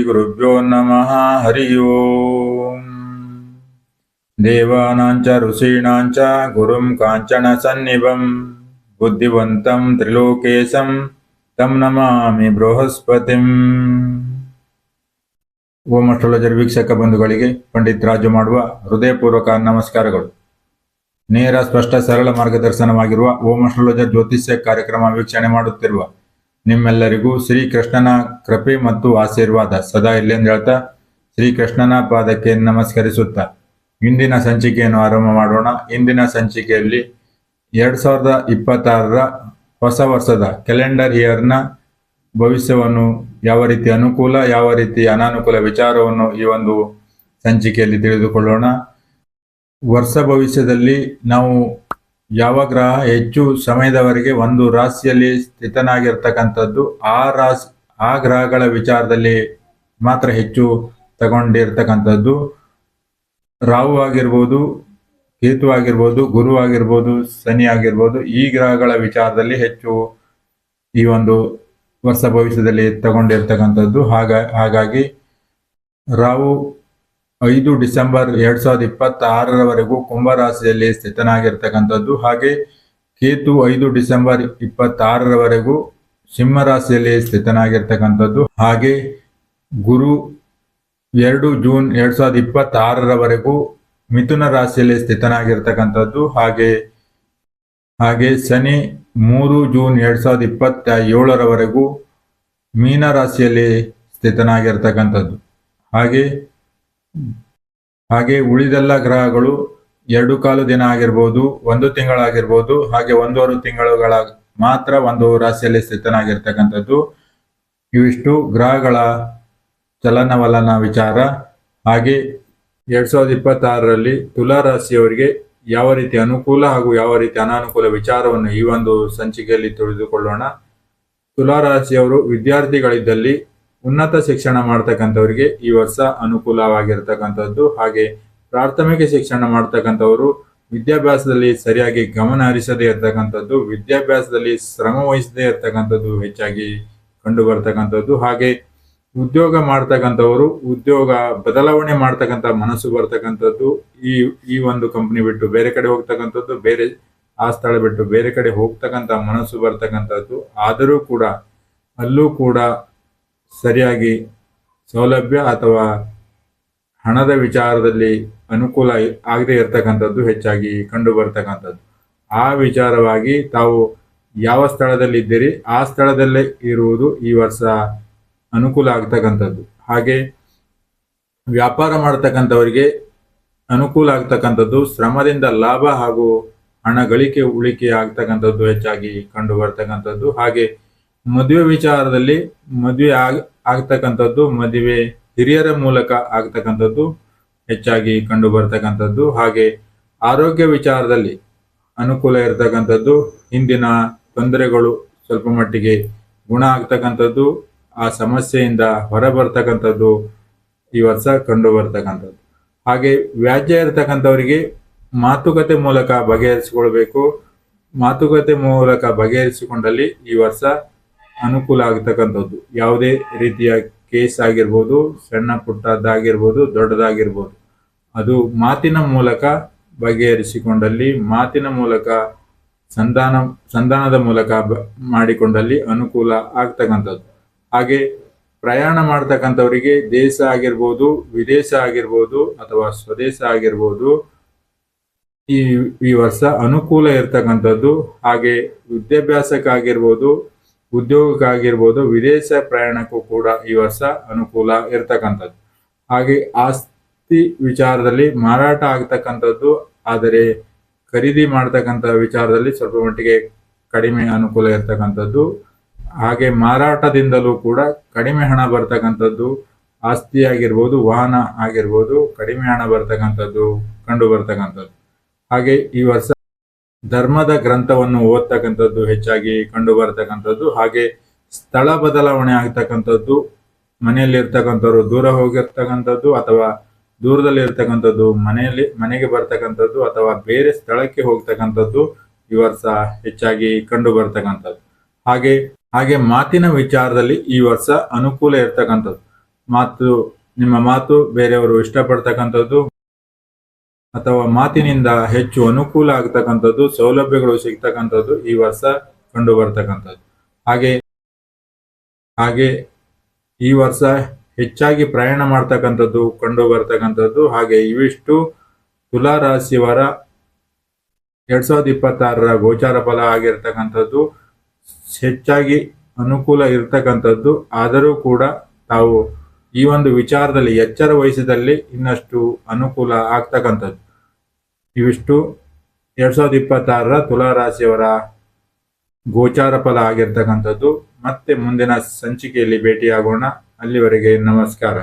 ಗುರುಭ್ಯೋ ನಮಃ. ಹರಿ ಓಂ. ದೇವಾನಾಂಚ ಋಷೀಣಾಂಚ ಗುರುಂ ಕಾಂಚನ ಸನ್ನಿಭಂ ಬುದ್ಧಿವಂತಂ ತ್ರಿಲೋಕೇಶಂ ತಂ ನಮಾಮಿ ಬೃಹಸ್ಪತಿಂ. ಓಂ ಅಸ್ಟ್ರಾಲಜರ್ ವೀಕ್ಷಕ ಬಂಧುಗಳಿಗೆ ಪಂಡಿತ್ ರಾಜು ಮಾಡುವ ಹೃದಯಪೂರ್ವಕ ನಮಸ್ಕಾರಗಳು. ನೇರ ಸ್ಪಷ್ಟ ಸರಳ ಮಾರ್ಗದರ್ಶನವಾಗಿರುವ ಓಂ ಅಸ್ಟ್ರಾಲಜರ್ ಜ್ಯೋತಿಷ್ಯ ಕಾರ್ಯಕ್ರಮ ವೀಕ್ಷಣೆ ಮಾಡುತ್ತಿರುವ ನಿಮ್ಮೆಲ್ಲರಿಗೂ ಶ್ರೀಕೃಷ್ಣನ ಕೃಪೆ ಮತ್ತು ಆಶೀರ್ವಾದ ಸದಾ ಇಲ್ಲೆಂದು ಹೇಳ್ತಾ ಶ್ರೀಕೃಷ್ಣನ ಪಾದಕ್ಕೆ ನಮಸ್ಕರಿಸುತ್ತಾ ಇಂದಿನ ಸಂಚಿಕೆಯನ್ನು ಆರಂಭ ಮಾಡೋಣ. ಇಂದಿನ ಸಂಚಿಕೆಯಲ್ಲಿ 2026ರ ಹೊಸ ವರ್ಷದ ಕ್ಯಾಲೆಂಡರ್ ಇಯರ್ನ ಭವಿಷ್ಯವನ್ನು, ಯಾವ ರೀತಿ ಅನುಕೂಲ ಯಾವ ರೀತಿ ಅನಾನುಕೂಲ ವಿಚಾರವನ್ನು ಈ ಒಂದು ಸಂಚಿಕೆಯಲ್ಲಿ ತಿಳಿದುಕೊಳ್ಳೋಣ. ವರ್ಷ ಭವಿಷ್ಯದಲ್ಲಿ ನಾವು ಯಾವ ಗ್ರಹ ಹೆಚ್ಚು ಸಮಯದವರೆಗೆ ಒಂದು ರಾಶಿಯಲ್ಲಿ ಸ್ಥಿತನಾಗಿರ್ತಕ್ಕಂಥದ್ದು, ಆ ಗ್ರಹಗಳ ವಿಚಾರದಲ್ಲಿ ಮಾತ್ರ ಹೆಚ್ಚು ತಗೊಂಡಿರ್ತಕ್ಕಂಥದ್ದು. ರಾಹು ಆಗಿರ್ಬೋದು, ಕೇತು ಆಗಿರ್ಬೋದು, ಗುರು ಆಗಿರ್ಬೋದು, ಶನಿ ಆಗಿರ್ಬೋದು, ಈ ಗ್ರಹಗಳ ವಿಚಾರದಲ್ಲಿ ಹೆಚ್ಚು ಈ ಒಂದು ವರ್ಷ ಭವಿಷ್ಯದಲ್ಲಿ ತಗೊಂಡಿರ್ತಕ್ಕಂಥದ್ದು. ಹಾಗಾಗಿ ರಾಹು 5 ಡಿಸೆಂಬರ್ 2026ರವರೆಗೂ ಕುಂಭರಾಶಿಯಲ್ಲಿ ಸ್ಥಿತನಾಗಿರ್ತಕ್ಕಂಥದ್ದು. ಹಾಗೆ ಕೇತು 5 ಡಿಸೆಂಬರ್ 26ರವರೆಗೂ ಸಿಂಹರಾಶಿಯಲ್ಲಿ ಸ್ಥಿತನಾಗಿರ್ತಕ್ಕಂಥದ್ದು. ಹಾಗೆ ಗುರು 2 ಜೂನ್ 2026ರವರೆಗೂ ಮಿಥುನ ರಾಶಿಯಲ್ಲಿ ಸ್ಥಿತನಾಗಿರ್ತಕ್ಕಂಥದ್ದು. ಹಾಗೆ ಶನಿ 3 ಜೂನ್ 2027ರವರೆಗೂ ಮೀನ ರಾಶಿಯಲ್ಲಿ ಸ್ಥಿತನಾಗಿರ್ತಕ್ಕಂಥದ್ದು. ಹಾಗೆ ಉಳಿದೆಲ್ಲ ಗ್ರಹಗಳು 2 ದಿನ ಆಗಿರ್ಬೋದು, 1 ತಿಂಗಳಾಗಿರ್ಬೋದು, ಹಾಗೆ 1.5 ತಿಂಗಳುಗಳ ಮಾತ್ರ ಒಂದು ರಾಶಿಯಲ್ಲಿ ಸ್ಥಿತನಾಗಿರ್ತಕ್ಕಂಥದ್ದು. ಇವಿಷ್ಟು ಗ್ರಹಗಳ ಚಲನವಲನ ವಿಚಾರ. ಹಾಗೆ 2026ರಲ್ಲಿ ತುಲಾ ರಾಶಿಯವರಿಗೆ ಯಾವ ರೀತಿ ಅನುಕೂಲ ಹಾಗೂ ಯಾವ ರೀತಿ ಅನಾನುಕೂಲ ವಿಚಾರವನ್ನು ಈ ಒಂದು ಸಂಚಿಕೆಯಲ್ಲಿ ತಿಳಿದುಕೊಳ್ಳೋಣ. ತುಲಾ ರಾಶಿಯವರು ವಿದ್ಯಾರ್ಥಿಗಳಿದ್ದಲ್ಲಿ ಉನ್ನತ ಶಿಕ್ಷಣ ಮಾಡ್ತಕ್ಕಂಥವ್ರಿಗೆ ಈ ವರ್ಷ ಅನುಕೂಲವಾಗಿರ್ತಕ್ಕಂಥದ್ದು. ಹಾಗೆ ಪ್ರಾಥಮಿಕ ಶಿಕ್ಷಣ ಮಾಡ್ತಕ್ಕಂಥವರು ವಿದ್ಯಾಭ್ಯಾಸದಲ್ಲಿ ಸರಿಯಾಗಿ ಗಮನ ಹರಿಸದೇ ಇರ್ತಕ್ಕಂಥದ್ದು, ವಿದ್ಯಾಭ್ಯಾಸದಲ್ಲಿ ಶ್ರಮ ವಹಿಸದೇ ಇರ್ತಕ್ಕಂಥದ್ದು ಹೆಚ್ಚಾಗಿ ಕಂಡು ಬರ್ತಕ್ಕಂಥದ್ದು. ಹಾಗೆ ಉದ್ಯೋಗ ಮಾಡ್ತಕ್ಕಂಥವರು ಉದ್ಯೋಗ ಬದಲಾವಣೆ ಮಾಡ್ತಕ್ಕಂಥ ಮನಸ್ಸು ಬರ್ತಕ್ಕಂಥದ್ದು. ಈ ಒಂದು ಕಂಪನಿ ಬಿಟ್ಟು ಬೇರೆ ಕಡೆ ಹೋಗ್ತಕ್ಕಂಥದ್ದು, ಬೇರೆ ಆ ಸ್ಥಳ ಬಿಟ್ಟು ಬೇರೆ ಕಡೆ ಹೋಗ್ತಕ್ಕಂಥ ಮನಸ್ಸು ಬರ್ತಕ್ಕಂಥದ್ದು. ಆದರೂ ಕೂಡ ಅಲ್ಲೂ ಕೂಡ ಸರಿಯಾಗಿ ಸೌಲಭ್ಯ ಅಥವಾ ಹಣದ ವಿಚಾರದಲ್ಲಿ ಅನುಕೂಲ ಆಗದೆ ಇರತಕ್ಕಂಥದ್ದು ಹೆಚ್ಚಾಗಿ ಕಂಡು ಬರ್ತಕ್ಕಂಥದ್ದು. ಆ ವಿಚಾರವಾಗಿ ತಾವು ಯಾವ ಸ್ಥಳದಲ್ಲಿ ಇದ್ದೀರಿ ಆ ಸ್ಥಳದಲ್ಲೇ ಇರುವುದು ಈ ವರ್ಷ ಅನುಕೂಲ ಆಗ್ತಕ್ಕಂಥದ್ದು. ಹಾಗೆ ವ್ಯಾಪಾರ ಮಾಡ್ತಕ್ಕಂಥವರಿಗೆ ಅನುಕೂಲ ಆಗ್ತಕ್ಕಂಥದ್ದು, ಶ್ರಮದಿಂದ ಲಾಭ ಹಾಗೂ ಹಣ ಗಳಿಕೆ ಉಳಿಕೆ ಆಗ್ತಕ್ಕಂಥದ್ದು ಹೆಚ್ಚಾಗಿ ಕಂಡು ಬರ್ತಕ್ಕಂಥದ್ದು. ಹಾಗೆ ಮದುವೆ ವಿಚಾರದಲ್ಲಿ ಮದುವೆ ಆಗ್ತಕ್ಕಂಥದ್ದು, ಮದುವೆ ಹಿರಿಯರ ಮೂಲಕ ಆಗ್ತಕ್ಕಂಥದ್ದು ಹೆಚ್ಚಾಗಿ ಕಂಡು ಬರ್ತಕ್ಕಂಥದ್ದು. ಹಾಗೆ ಆರೋಗ್ಯ ವಿಚಾರದಲ್ಲಿ ಅನುಕೂಲ ಇರತಕ್ಕಂಥದ್ದು, ಹಿಂದಿನ ತೊಂದರೆಗಳು ಸ್ವಲ್ಪ ಮಟ್ಟಿಗೆ ಗುಣ ಆಗ್ತಕ್ಕಂಥದ್ದು, ಆ ಸಮಸ್ಯೆಯಿಂದ ಹೊರ ಬರ್ತಕ್ಕಂಥದ್ದು ಈ ವರ್ಷ ಕಂಡು ಬರ್ತಕ್ಕಂಥದ್ದು. ಹಾಗೆ ವ್ಯಾಜ್ಯ ಇರತಕ್ಕಂಥವರಿಗೆ ಮಾತುಕತೆ ಮೂಲಕ ಬಗೆಹರಿಸಿಕೊಳ್ಬೇಕು. ಮಾತುಕತೆ ಮೂಲಕ ಬಗೆಹರಿಸಿಕೊಂಡಲ್ಲಿ ಈ ವರ್ಷ ಅನುಕೂಲ ಆಗ್ತಕ್ಕಂಥದ್ದು. ಯಾವುದೇ ರೀತಿಯ ಕೇಸ್ ಆಗಿರ್ಬೋದು, ಸಣ್ಣ ಪುಟ್ಟದ್ದಾಗಿರ್ಬೋದು, ದೊಡ್ಡದಾಗಿರ್ಬೋದು, ಅದು ಮಾತಿನ ಮೂಲಕ ಬಗೆಹರಿಸಿಕೊಂಡಲ್ಲಿ, ಮಾತಿನ ಮೂಲಕ ಸಂಧಾನದ ಮೂಲಕ ಮಾಡಿಕೊಂಡಲ್ಲಿ ಅನುಕೂಲ ಆಗ್ತಕ್ಕಂಥದ್ದು. ಹಾಗೆ ಪ್ರಯಾಣ ಮಾಡ್ತಕ್ಕಂಥವರಿಗೆ ದೇಶ ಆಗಿರ್ಬೋದು, ವಿದೇಶ ಆಗಿರ್ಬೋದು ಅಥವಾ ಸ್ವದೇಶ ಆಗಿರ್ಬೋದು, ಈ ವರ್ಷ ಅನುಕೂಲ ಇರ್ತಕ್ಕಂಥದ್ದು. ಹಾಗೆ ವಿದ್ಯಾಭ್ಯಾಸಕ್ಕಾಗಿರ್ಬೋದು, ಉದ್ಯೋಗಕ್ಕಾಗಿರ್ಬೋದು, ವಿದೇಶ ಪ್ರಯಾಣಕ್ಕೂ ಕೂಡ ಈ ವರ್ಷ ಅನುಕೂಲ ಇರ್ತಕ್ಕಂಥದ್ದು. ಹಾಗೆ ಆಸ್ತಿ ವಿಚಾರದಲ್ಲಿ ಮಾರಾಟ ಆಗ್ತಕ್ಕಂಥದ್ದು, ಆದರೆ ಖರೀದಿ ಮಾಡ್ತಕ್ಕಂಥ ವಿಚಾರದಲ್ಲಿ ಸ್ವಲ್ಪ ಮಟ್ಟಿಗೆ ಕಡಿಮೆ ಅನುಕೂಲ ಇರ್ತಕ್ಕಂಥದ್ದು. ಹಾಗೆ ಮಾರಾಟದಿಂದಲೂ ಕೂಡ ಕಡಿಮೆ ಹಣ ಬರ್ತಕ್ಕಂಥದ್ದು, ಆಸ್ತಿ ಆಗಿರ್ಬೋದು, ವಾಹನ ಆಗಿರ್ಬೋದು, ಕಡಿಮೆ ಹಣ ಬರ್ತಕ್ಕಂಥದ್ದು ಕಂಡು ಬರ್ತಕ್ಕಂಥದ್ದು. ಹಾಗೆ ಈ ವರ್ಷ ಧರ್ಮದ ಗ್ರಂಥವನ್ನು ಓದ್ತಕ್ಕಂಥದ್ದು ಹೆಚ್ಚಾಗಿ ಕಂಡು ಬರ್ತಕ್ಕಂಥದ್ದು. ಹಾಗೆ ಸ್ಥಳ ಬದಲಾವಣೆ ಆಗ್ತಕ್ಕಂಥದ್ದು, ಮನೆಯಲ್ಲಿ ಇರ್ತಕ್ಕಂಥವ್ರು ದೂರ ಹೋಗಿರ್ತಕ್ಕಂಥದ್ದು ಅಥವಾ ದೂರದಲ್ಲಿ ಇರ್ತಕ್ಕಂಥದ್ದು ಮನೆಗೆ ಬರ್ತಕ್ಕಂಥದ್ದು ಅಥವಾ ಬೇರೆ ಸ್ಥಳಕ್ಕೆ ಹೋಗ್ತಕ್ಕಂಥದ್ದು ಈ ವರ್ಷ ಹೆಚ್ಚಾಗಿ ಕಂಡು ಬರ್ತಕ್ಕಂಥದ್ದು. ಹಾಗೆ ಮಾತಿನ ವಿಚಾರದಲ್ಲಿ ಈ ವರ್ಷ ಅನುಕೂಲ ಇರ್ತಕ್ಕಂಥದ್ದು. ನಿಮ್ಮ ಮಾತು ಬೇರೆಯವರು ಇಷ್ಟಪಡ್ತಕ್ಕಂಥದ್ದು ಅಥವಾ ಮಾತಿನಿಂದ ಹೆಚ್ಚು ಅನುಕೂಲ ಆಗ್ತಕ್ಕಂಥದ್ದು, ಸೌಲಭ್ಯಗಳು ಸಿಗ್ತಕ್ಕಂಥದ್ದು ಈ ವರ್ಷ ಕಂಡು ಬರ್ತಕ್ಕಂಥದ್ದು. ಹಾಗೆ ಈ ವರ್ಷ ಹೆಚ್ಚಾಗಿ ಪ್ರಯಾಣ ಮಾಡ್ತಕ್ಕಂಥದ್ದು ಕಂಡು ಬರ್ತಕ್ಕಂಥದ್ದು. ಹಾಗೆ ಇವಿಷ್ಟು ತುಲಾ ರಾಶಿಯವರ 2026ರ ಗೋಚಾರ ಫಲ ಆಗಿರ್ತಕ್ಕಂಥದ್ದು. ಹೆಚ್ಚಾಗಿ ಅನುಕೂಲ ಇರ್ತಕ್ಕಂಥದ್ದು. ಆದರೂ ಕೂಡ ತಾವು ಈ ಒಂದು ವಿಚಾರದಲ್ಲಿ ಎಚ್ಚರ ವಹಿಸಿದಲ್ಲಿ ಇನ್ನಷ್ಟು ಅನುಕೂಲ ಆಗ್ತಕ್ಕಂಥದ್ದು. ಇವಿಷ್ಟು 2026ರ ತುಲಾ ರಾಶಿಯವರ ಗೋಚಾರ ಫಲ ಆಗಿರ್ತಕ್ಕಂಥದ್ದು. ಮತ್ತೆ ಮುಂದಿನ ಸಂಚಿಕೆಯಲ್ಲಿ ಭೇಟಿಯಾಗೋಣ. ಅಲ್ಲಿವರೆಗೆ ನಮಸ್ಕಾರ.